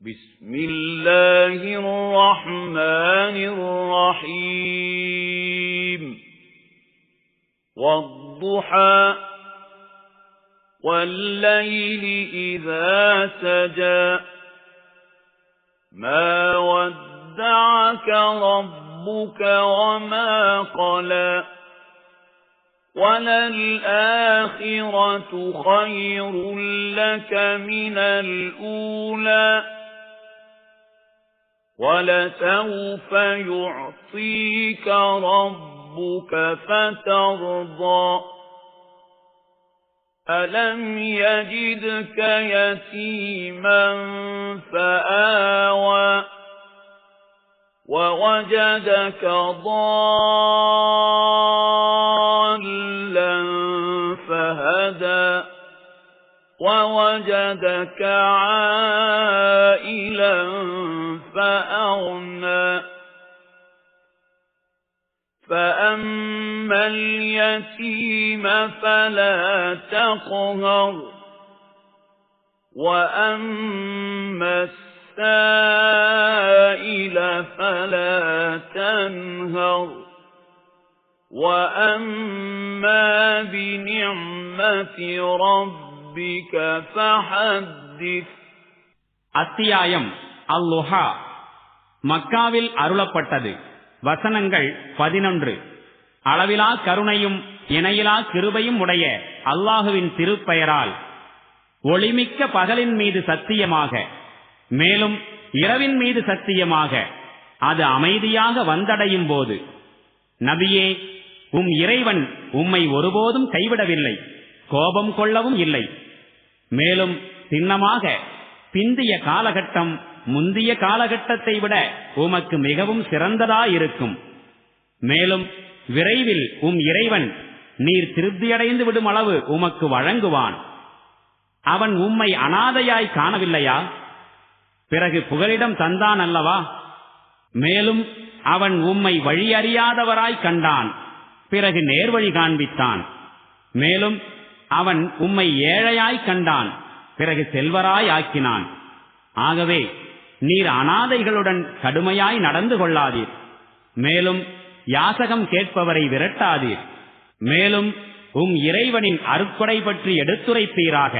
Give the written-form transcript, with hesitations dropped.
بسم الله الرحمن الرحيم والضحى والليل إذا سجى ما ودعك ربك وما قلى وللآخرة خير لك من الأولى ولسوف يعطيك ربك فترضى ألم يجدك يتيما فآوى ووجدك ضالا فهدى ووجدك عائلا فأغنى فأما اليتيم فلا تقهر وأما السائل فلا تنهر وأما بنعمة ربك فحدث. அத்தியாயம் அல்-லுஹா. மக்காவில் அருளப்பட்டது. வசனங்கள் 11. அளவிலா கருணையும் இணையிலா கிருபையும் உடைய அல்லாஹுவின் திருப்பெயரால். ஒளிமிக்க பகலின் மீது சத்தியமாக, மேலும் இரவின் மீது சத்தியமாக, அது அமைதியாக வந்தடையும் போது. நபியே, இறைவன் உம்மை ஒருபோதும் கைவிடவில்லை, கோபம் கொள்ளவும் இல்லை. மேலும் சின்னமாக பிந்திய காலகட்டம் முந்திய காலகட்டத்தை விட உமக்கு மிகவும் சிறந்ததாயிருக்கும். மேலும் விரைவில் இறைவன் நீர் திருப்தியடைந்து விடும் அளவு உமக்கு வழங்குவான். அவன் உம்மை அனாதையாய் காணவில்லையா? பிறகு புகலிடம் தந்தான் அல்லவா? மேலும் அவன் உம்மை வழியறியாதவராய் கண்டான், பிறகு நேர்வழி காண்பித்தான். மேலும் அவன் உம்மை ஏழையாய் கண்டான், பிறகு செல்வராய் ஆக்கினான். ஆகவே நீர் அனாதைகளுடன் கடுமையாய் நடந்து கொள்ளாதீர். மேலும் யாசகம் கேட்பவரை விரட்டாதீர். மேலும் இறைவனின் அருட்கொடை பற்றி எடுத்துரைப்பீராக.